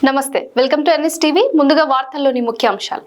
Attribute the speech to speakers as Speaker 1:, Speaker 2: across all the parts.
Speaker 1: నమస్తే, welcome to NS TV. ముందుగా వార్తల్లోని ముఖ్యాంశాలు.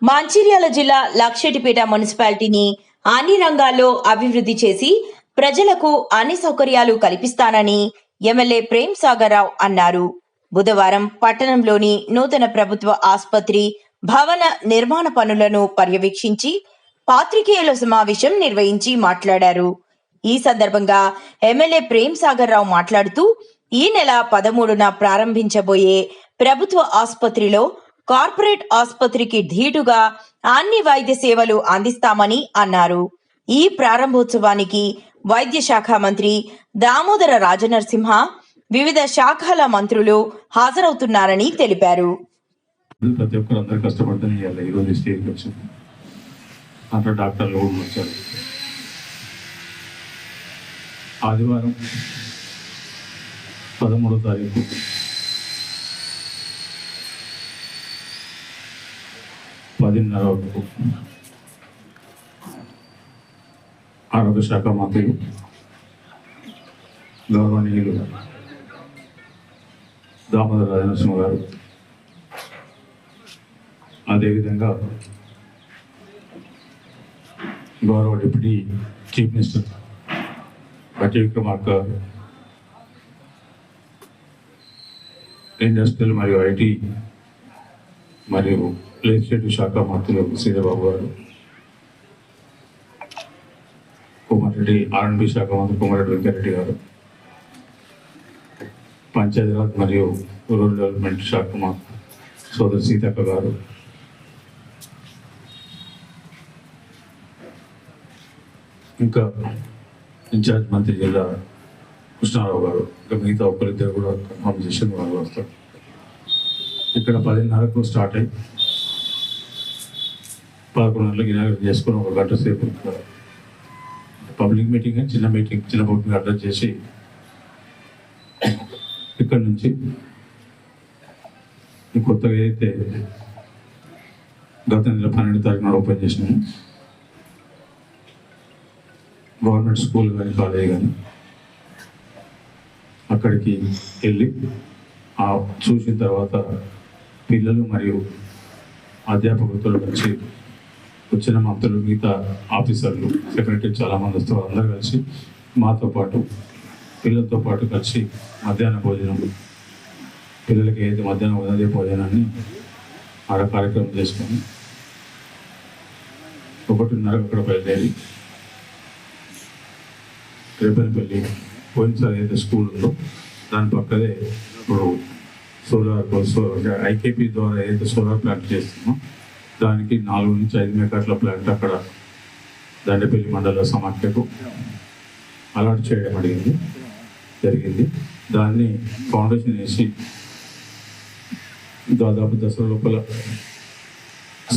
Speaker 2: మంచిర్యాల జిల్లా లక్షెట్టిపేట మున్సిపాలిటీని అన్ని రంగాల్లో అభివృద్ధి చేసి ప్రజలకు అన్ని సౌకర్యాలు కల్పిస్తానని ఎమ్మెల్యే ప్రేమ్ సాగర్ రావు అన్నారు. బుధవారం పట్టణంలోని నూతన ప్రభుత్వ ఆసుపత్రి భవన నిర్మాణ పనులను పర్యవేక్షించి పాత్రికేయుల సమావేశం నిర్వహించి మాట్లాడారు. ఈ సందర్భంగా ఎమ్మెల్యే ప్రేమ్ సాగర్ రావు మాట్లాడుతూ ఈ నెల 13న ప్రారంభించబోయే ప్రభుత్వ ఆసుపత్రిలో కార్పొరేట్ ఆసుపత్రికి ధీటుగా అన్ని వైద్య సేవలు అందిస్తామని అన్నారు. ఈ ప్రారంభోత్సవానికి వైద్య శాఖ మంత్రి దామోదర రాజనరసింహ, వివిధ శాఖల మంత్రులు హాజరవుతున్నారని తెలిపారు.
Speaker 3: ప్రతి ఒక్కరు అందరూ కష్టపడుతున్నారు. ఈరోజు స్టేజ్కి వచ్చింది, అంతా డాక్టర్లు కూడా వచ్చారు. ఆదివారం 13వ తారీఖు పదిన్నర వరకు ఆరోగ్య శాఖ మంత్రులు గౌరవనీయులు దామోదర రాజనరసింహ గారు, అదేవిధంగా గౌరవ డిప్యూటీ చీఫ్ మినిస్టర్ బట్టి విక్రమార్క గారు, ఇండస్ట్రియల్ మరియు ఐటీ మరియు లెజిస్లేటివ్ శాఖ మంత్రులు శ్రీధరబాబు గారు, కోమటిరెడ్డి ఆర్ఎండ్బి శాఖ మంత్రి కోమటిరెడ్డి వెంకటరెడ్డి గారు, పంచాయతీరాజ్ మరియు రూరల్ డెవలప్మెంట్ శాఖ మంత్రి సోదరి సీతక్క గారు, ఇంకా ఇన్ఛార్జ్ మంత్రి జిల్లా కృష్ణారావు గారు, ఇంకా మిగతా ఒక్కరిద్దరు కూడా కన్ఫర్మ్ చేసి వాళ్ళు వస్తారు. ఇక్కడ 10:30కు స్టార్ట్ అయ్యి 11 గంటలకు ఇనాగ్రేట్ చేసుకుని ఒక గంట సేపు పబ్లిక్ మీటింగ్ అని చిన్న పబ్లిక్ అడ్రస్ చేసి ఇక్కడ నుంచి కొత్తగా ఏదైతే గత నెల 12వ తారీఖున ఓపెన్ చేసినాము గవర్నమెంట్ స్కూల్ కానీ కాలేజ్ కానీ, అక్కడికి వెళ్ళి చూసిన తర్వాత పిల్లలు మరియు అధ్యాపకులతో కలిసి వచ్చిన మంత్రులు, మిగతా ఆఫీసర్లు, సెక్రటరీ చాలామంది వస్తారు. అందరూ కలిసి మాతో పాటు పిల్లలతో పాటు కలిసి మధ్యాహ్న భోజనం, పిల్లలకి ఏదైతే మధ్యాహ్నం ఉదయ భోజనాన్ని ఆడ కార్యక్రమం చేసుకొని 1:30 అక్కడ బయలుదేరి రేపల్లిపల్లి పోయినసారి ఏదైతే స్కూల్ ఉందో దాని పక్కనే ఇప్పుడు సోలార్ ఐకేపీ ద్వారా ఏదైతే సోలార్ ప్లాంట్ చేస్తున్నామో దానికి 4 నుంచి 5 మెగావాట్ల ప్లాంట్ అక్కడ దండపల్లి మండల సమాఖ్యకు అలాట్ చేయడం జరిగింది. దాన్ని ఫౌండేషన్ వేసి దాదాపు దసరా లోపల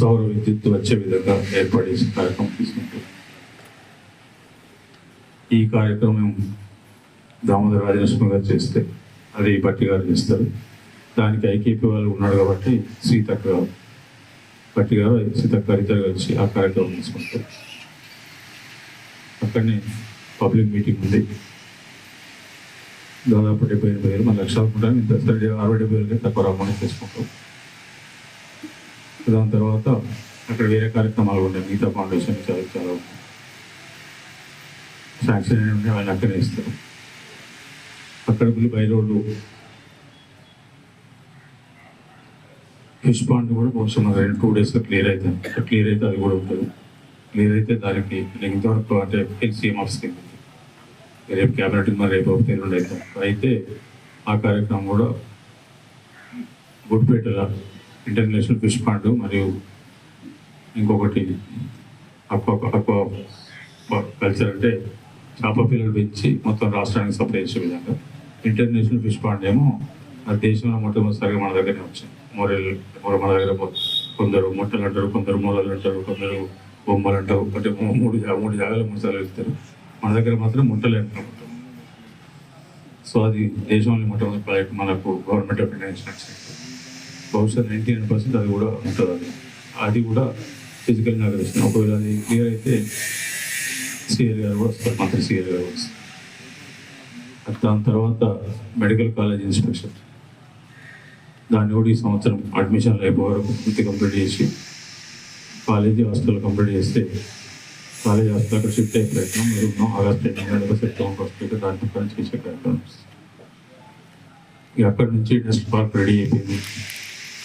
Speaker 3: సౌర విద్యుత్ వచ్చే విధంగా ఏర్పాటు చేసే కార్యక్రమం తీసుకుంటాం. ఈ కార్యక్రమం దామోదర రాజనరసింహ గారు చేస్తే అది బట్టి గారు చేస్తారు. దానికి ఐకేపీ వాళ్ళు ఉన్నాడు కాబట్టి బట్టి గారు సీతక్క ఇద్దరు కలిసి ఆ కార్యక్రమం తీసుకుంటారు. అక్కడనే పబ్లిక్ మీటింగ్ ఉంది. దాదాపు 78,000 మన లక్షలు అనుకుంటాం. ఇంత 60-70,000 తక్కువ రమ్మని చేసుకుంటాం. దాని తర్వాత అక్కడ వేరే కార్యక్రమాలు ఉన్నాయి. మిగతా ఫౌండేషన్ చాలా శాంక్షన్ అయిన ఉంటే వాళ్ళు అక్కడే ఇస్తారు. అక్కడ బై రోడ్డు ఫిష్ పాండ్ కూడా కొంచెం 2 డేస్లో క్లియర్ అయితే అది కూడా ఉంటుంది. క్లియర్ అయితే దానికి ఇంతవరకు అంటే సీఎం ఆఫీస్కి రేపు క్యాబినెట్ మరి రేపు ఎల్లుండి అయితే ఆ కార్యక్రమం కూడా గుడ్పేటల ఇంటర్నేషనల్ ఫిష్ పాండ్ మరియు ఇంకొకటి అక్వా కల్చర్ అంటే చేప పిల్లలు పెంచి మొత్తం రాష్ట్రానికి సప్లై చేసే విధంగా ఇంటర్నేషనల్ ఫిష్ పాండ్ ఏమో ఆ దేశంలో మొట్టమొదటిసారిగా మన దగ్గరనే వచ్చింది. మన దగ్గర కొందరు ముట్టలు అంటారు, కొందరు మూలలు అంటారు, కొందరు బొమ్మలు అంటారు. అంటే 3 జాగాలు 3 సార్లు వెళ్తారు. మన దగ్గర మాత్రం ముట్టలే అంటారు. సో అది దేశంలో మొట్టమొదటి ప్రాజెక్ట్ మనకు గవర్నమెంట్ ఆఫ్ ఇండియా ఇన్స్ట్రక్షన్. బహుశా 99% అది కూడా ఉంటుంది. అది కూడా ఫిజికల్ ఇనాగరేషన్. ఒకవేళ అది క్లియర్ అయితే సిఆర్ గారు కూడా వస్తారు, మంత్రి సిఆర్ గారు వస్తారు. దాని తర్వాత మెడికల్ కాలేజ్ ఇన్స్పెక్షన్ దాన్ని కూడా ఈ సంవత్సరం అడ్మిషన్లు అయిపోయే వరకు పూర్తి కంప్లీట్ చేసి కాలేజీ హాస్టల్ కంప్లీట్ చేస్తే కాలేజీ హాస్టల్కి షిఫ్ట్ అయ్యే ప్రయత్నం మీరు ఆగస్ట్ 8 సెప్టెంబర్ ఫస్ట్ దాంట్లో పని చేసే ప్రయత్నం. ఇక అక్కడి నుంచి ఇండస్ట్రీ పార్క్ రెడీ అయిపోయింది,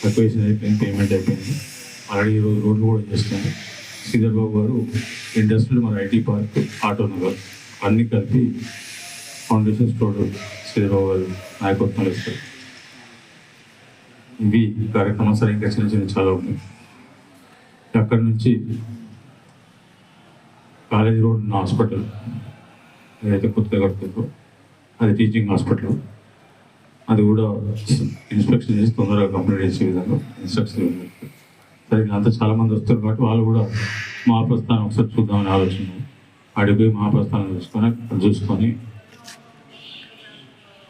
Speaker 3: అక్వేషన్ అయిపోయింది, పేమెంట్ అయిపోయింది. ఆల్రెడీ ఈరోజు రోడ్లు కూడా చేస్తున్నాయి. శ్రీధర్ బాబు గారు ఇండస్ట్రియల్ మన ఐటీ పార్క్ ఆటో నగర్ అన్నీ కలిపి ఫౌండేషన్ స్టోర్ శ్రీధర్ బాబు గారు నాయకత్వంలో ఇస్తారు. ఇవి కార్యక్రమాలు సరే ఇంకా చిన్న చిన్న చాలా ఉన్నాయి. అక్కడి నుంచి కాలేజీ రోడ్ ఉన్న హాస్పిటల్ ఏదైతే కొత్తగా కడుతుందో అది టీచింగ్ హాస్పిటల్, అది కూడా ఇన్స్పెక్షన్ చేసి తొందరగా కంప్లీట్ చేసే విధంగా ఇన్స్ట్రక్షన్ ఉంది. సరే అంతా చాలామంది వస్తారు కాబట్టి వాళ్ళు కూడా మహాప్రస్థానం ఒకసారి చూద్దామని ఆలోచన. అడిగిపోయి మహాప్రస్థానం చూసుకొని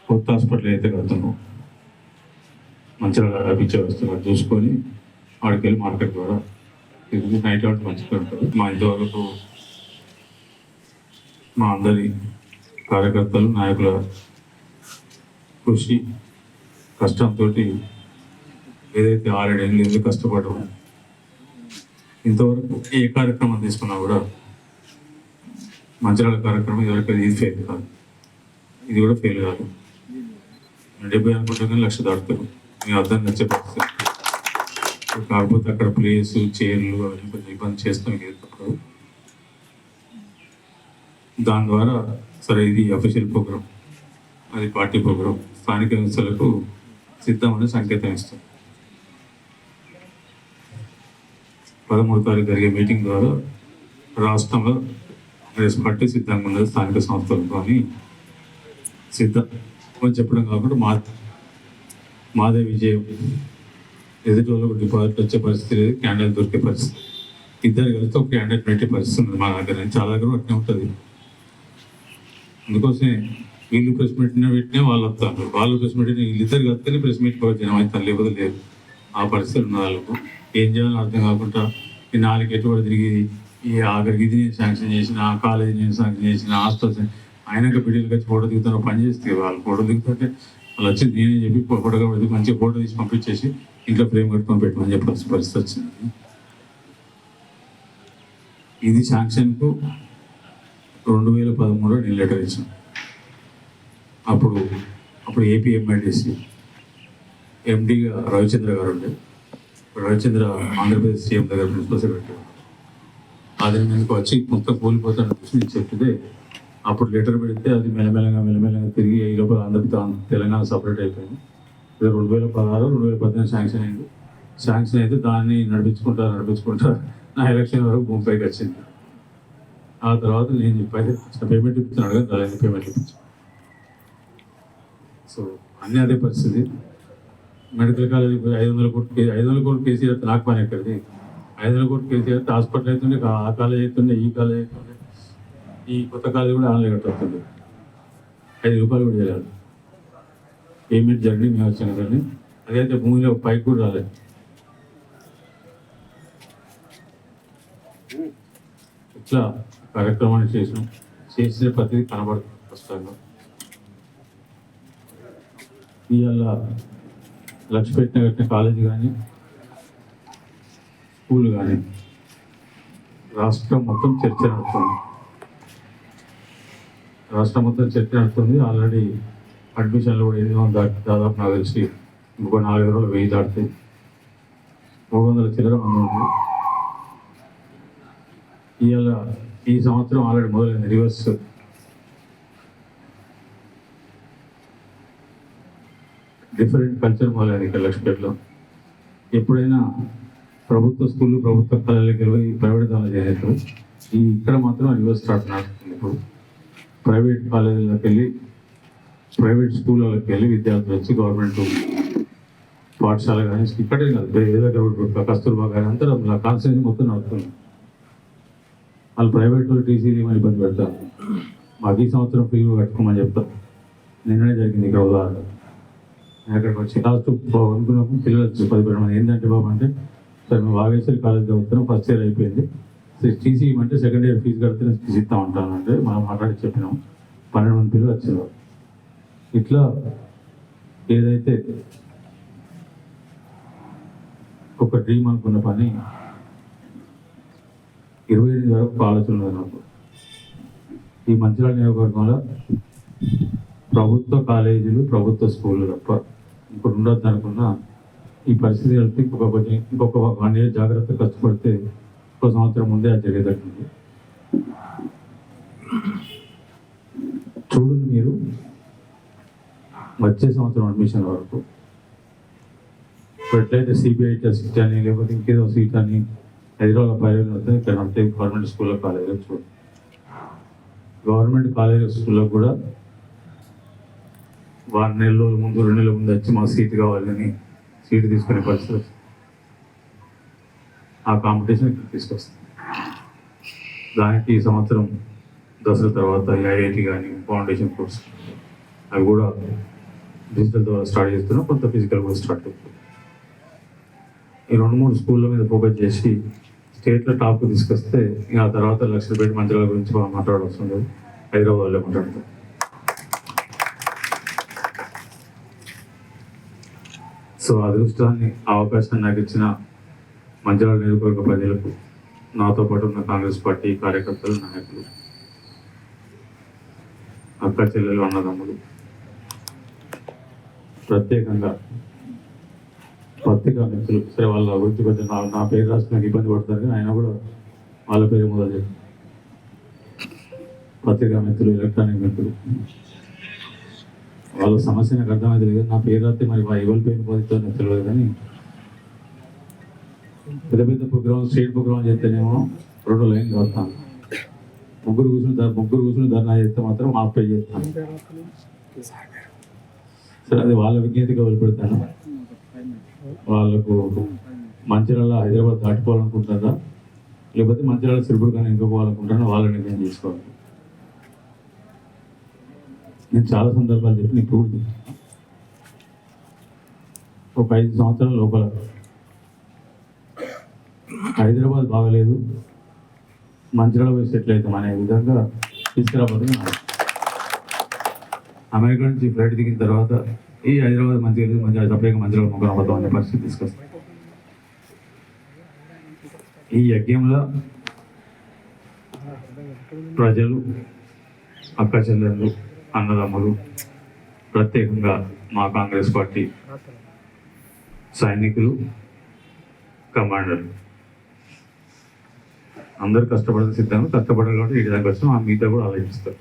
Speaker 3: కొత్త హాస్పిటల్ అయితే కడుతున్నాం మంచిగా అభిచే వస్తున్నారు చూసుకొని వాడికి వెళ్ళి మార్కెట్ ద్వారా ఇది నైట్ అవుట్ మంచిగా ఉంటుంది. మా ఇంతవరకు మా అందరి కార్యకర్తలు నాయకుల కృషి కష్టంతో ఏదైతే 6-7 ఏళ్ళు కష్టపడము ఇంతవరకు ఏ కార్యక్రమం తీసుకున్నా కూడా మంచిర్యాల కార్యక్రమం ఎవరికి ఇది ఫెయిల్ కాదు, ఇది కూడా ఫెయిల్ కాదు. 70 అనుకుంటే కానీ 1,00,000 దాటుతారు. మేము అర్థం నచ్చే పరిస్థితి. కాకపోతే అక్కడ ప్లేస్ చైర్లు అవన్నీ కొంచెం ఇబ్బంది చేస్తాం తప్పదు. దాని ద్వారా సరే ఇది అఫీషియల్ ప్రోగ్రామ్, అది పార్టీ ప్రోగ్రామ్, స్థానిక సంస్థలకు సిద్ధమని సంకేతం ఇస్తాం. 13వ తారీఖు జరిగే మీటింగ్ ద్వారా రాష్ట్రంలో పార్టీ సిద్ధంగా ఉన్నది స్థానిక సంస్థలకు కానీ సిద్ధం అని చెప్పడం కాకుండా మాదే విజయం. ఎదుటి వాళ్ళకు డిపాజిట్ వచ్చే పరిస్థితి లేదు, క్యాండిడేట్ దొరికే పరిస్థితి. ఇద్దరు కలిస్తే ఒక క్యాండిడేట్ పెట్టే పరిస్థితి ఉంది మా దగ్గర. చాలా దగ్గర అట్నే ఉంటుంది. అందుకోసమే వీళ్ళు ప్రెస్ మీట్ పెట్టినా వాళ్ళు వస్తారు, వాళ్ళు ప్రెస్ మీట్ వీళ్ళిద్దరు కలిస్తేనే ప్రెస్ మీట్ జనం అయితే లేకపోతే లేదు. ఆ పరిస్థితులు ఉన్న వాళ్ళకు ఏం చేయాలో అర్థం కాకుండా ఈ 4 ఎటువంటి తిరిగి ఈ ఆఖరికి ఇది నేను శాంక్షన్ చేసిన, ఆ కాలేజీ నేను శాంక్షన్ చేసిన, హాస్టల్ అయినాక బిడ్డలకు వచ్చి ఫోటో దిగుతారో పని చేస్తే వాళ్ళు ఫోటో దిగుతుంటే వాళ్ళు వచ్చి నేనే చెప్పి ఫోటో కాబట్టి మంచిగా ఫోటో తీసి పంపించేసి ఇంట్లో ఫ్రేమ్ కట్టుకొని పెట్టమని చెప్పాల్సిన పరిస్థితి వచ్చింది. ఇది శాంక్షన్కు 2013 నేను లెటర్ ఇచ్చాను. అప్పుడు ఏపీ ఎంఐడిసి ఎండిగా రవిచంద్ర గారు ఉండే. రవిచంద్ర ఆంధ్రప్రదేశ్ సీఎం దగ్గర ప్రిన్సిపల్ సెక్రటరీ. అది మీకు వచ్చి మొత్తం కూలిపోతాను నేను చెప్తే అప్పుడు లెటర్ పెడితే అది మెల్లమెల్లగా తిరిగి ఈ లోపల తెలంగాణ సపరేట్ అయిపోయింది. 2016, 2018 శాంక్షన్ అయింది. శాంక్షన్ అయితే దాన్ని నడిపించుకుంటా నా ఎలక్షన్ వరకు ముంబైకి వచ్చింది. ఆ తర్వాత నేను చెప్పైతే పేమెంట్ ఇప్పించాను కదా, దాని పేమెంట్ ఇప్పించాను. సో అన్నీ అదే పరిస్థితి. మెడికల్ కాలేజ్ 500 కోట్లు కేసీఆర్ నాకు పని ఎక్కడిది. 500 కోట్లు కేసీఆర్ హాస్పిటల్ అవుతుండే, ఆ కాలేజ్ అవుతుండే, ఈ కాలేజ్ అవుతుండే, ఈ కొత్త కాలేజ్ కూడా ఆన్లైన్ కట్టవుతుంది. 5 రూపాయలు కూడా చేయాలి. పేమెంట్ జరిగి మేము వచ్చాను కానీ అదైతే భూమిలో పైకి కూడా రాలేదు. ఇట్లా కార్యక్రమాన్ని చేసిన ప్రతిదీ కనబడుతుంది స్పష్టంగా. ఇవాళ లక్ష్యపెట్టిన కట్టిన కాలేజీ కానీ స్కూల్ కానీ రాష్ట్రం మొత్తం చర్చ నడుస్తుంది. ఆల్రెడీ అడ్మిషన్లు కూడా 800 దాటి దాదాపు నాకు తెలిసి ఇంకో 4 రోజులు 1000 దాటుతాయి. 300 చిల్లర మంది ఉంది. ఇవాళ ఈ సంవత్సరం ఆల్రెడీ మొదలైంది రివర్స్. డిఫరెంట్ కల్చర్ మొదలైంది ఇక్కడ లక్ష్మీపేటలో. ఎప్పుడైనా ప్రభుత్వ స్కూళ్ళు ప్రభుత్వ కాలేజీలకు వెళ్ళి ప్రైవేట్ దానిలో చేసేస్తారు. ఇక్కడ మాత్రం రివర్స్ స్టార్ట్ నడుస్తుంది. ఇప్పుడు ప్రైవేట్ కాలేజీలకు వెళ్ళి ప్రైవేట్ స్కూళ్ళకి వెళ్ళి విద్యార్థులు వచ్చి గవర్నమెంట్ పాఠశాల కానీ ఇక్కడే కాదు ఏదో కస్తూర్బా కానీ అంతా కాన్స్టిట్యూన్సీ మొత్తం నడుస్తుంది. వాళ్ళు ప్రైవేట్ వాళ్ళు టీసీలు ఏమైనా ఇబ్బంది పెడతారు. మాకు ఈ సంవత్సరం ఫీజు కట్టుకోమని చెప్తారు. నిన్ననే జరిగింది ఇక్కడ ఉదాహరణ. అక్కడికి వచ్చి లాస్ట్ అనుకున్నప్పుడు పిల్లలు 10 మంది ఏంటంటే బాబు అంటే సరే మేము వాగేశ్వరి కాలేజ్ చదువుతున్నాం, ఫస్ట్ ఇయర్ అయిపోయింది, టీసీ ఇవ్వమంటే సెకండ్ ఇయర్ ఫీజు కడితే నేను టీసీ ఇస్తామంటానంటే మనం మాట్లాడి చెప్పినాం. 12 మంది పిల్లలు వచ్చేవారు. ఇట్లా ఏదైతే ఒక డ్రీమ్ అనుకున్న పని 28 వరకు ఆలోచన ఉంది నాకు. ఈ మంచిర్యాల నియోజకవర్గంలో ప్రభుత్వ కాలేజీలు, ప్రభుత్వ స్కూళ్ళు తప్ప ఇప్పుడు ఉండొద్దు అనుకున్న ఈ పరిస్థితి వెళ్తే ఇంకొక 1 year జాగ్రత్త కష్టపడితే 1 సంవత్సరం ముందే అది జరిగేటట్టుంది. చూడండి, మీరు వచ్చే సంవత్సరం అడ్మిషన్ వరకు ఎట్లయితే సిబిఐ సీట్ అని లేకపోతే ఇంకేదో సీట్ అని హైదరాబాద్ పైరలు వస్తే ఇక్కడ అంటే గవర్నమెంట్ స్కూల్లో కాలేజీలో చూడండి. గవర్నమెంట్ కాలేజీ స్కూల్లో కూడా 1 నెల ముందు 2 నెలల ముందు వచ్చి మాకు సీట్ కావాలని సీటు తీసుకునే పరిస్థితి ఆ కాంపిటీషన్ తీసుకొస్తుంది. దానికి ఈ సంవత్సరం దసరా తర్వాత ఐఐటి కానీ ఫౌండేషన్ కోర్స్ అవి కూడా డిజిటల్ ద్వారా స్టార్ట్ చేస్తున్నాం, కొంత ఫిజికల్ కూడా స్టార్ట్ అవుతుంది. ఈ 2-3 స్కూళ్ళ మీద ఫోకస్ చేసి స్టేట్లో టాప్కు తీసుకొస్తే ఇంకా ఆ తర్వాత లక్షలపేట మంచిర్యాల గురించి మాట్లాడవలసిన లేదు, హైదరాబాద్లో మాట్లాడతాం. సో అదృష్టాన్ని అవకాశాన్ని నాకు ఇచ్చిన మంచిర్యాల నియోజకవర్గ ప్రజలకు, నాతో పాటు ఉన్న కాంగ్రెస్ పార్టీ కార్యకర్తలు, నాయకులు, అక్క చెల్లెలు, అన్నదమ్ములు, ప్రత్యేకంగా పత్రికా మిత్రులు, సరే వాళ్ళ గురించి కొంచెం నా పేరు రాసి నాకు ఇబ్బంది పడుతుంది కానీ ఆయన కూడా వాళ్ళ పేరు మొదలు చెప్పి పత్రికా మిత్రులు, ఎలక్ట్రానిక్ మిత్రులు, వాళ్ళ సమస్య నాకు అర్థమైతే లేదు. నా పేరు రాస్తే మరి ఎవరి పేరు పొందుతుందో నాకు తెలియదు కానీ పెద్ద పెద్ద ప్రోగ్రామ్, స్టేట్ ప్రోగ్రామ్ చేస్తేనేమో 2 లైన్లు రాస్తాను. ముగ్గురు కూర్చుని ధర్నా చేస్తే మాత్రం మా పే చేస్తాను. సరే, అది వాళ్ళ విజ్ఞతగా వదిలిపెడతాను. వాళ్ళకు మంచిర్యాల హైదరాబాద్ దాటిపోవాలనుకుంటారా లేకపోతే మంచిర్యాల సిరిపుర్ కానీ ఇంకో పోవాలనుకుంటారా వాళ్ళ నిర్ణయం చేసుకోవాలి. నేను చాలా సందర్భాలు చెప్పి ఇప్పుడు ఒక 5 సంవత్సరాల లోపల హైదరాబాద్ బాగలేదు, మంచిర్యాల పోయి సెటిల్ అవుతాం అనే విధంగా తీసుకురాబోతుంది. అమెరికా నుంచి ఫ్లైట్ దిగిన తర్వాత ఈ హైదరాబాద్ మంచిగా సపరేట్గా మంచిర్యాల ముగ్గురు అవ్వడం అనే పరిస్థితి తీసుకొస్తాం. ఈ యజ్ఞంలో ప్రజలు, అక్క చెల్లెళ్ళు, అన్నదమ్ములు, ప్రత్యేకంగా మా కాంగ్రెస్ పార్టీ సైనికులు, కమాండర్లు అందరూ కష్టపడితే సిద్ధంగా కష్టపడాలి కాబట్టి ఈ విధంగా వచ్చాం. ఆ మిగతా కూడా ఆలోచిస్తారు.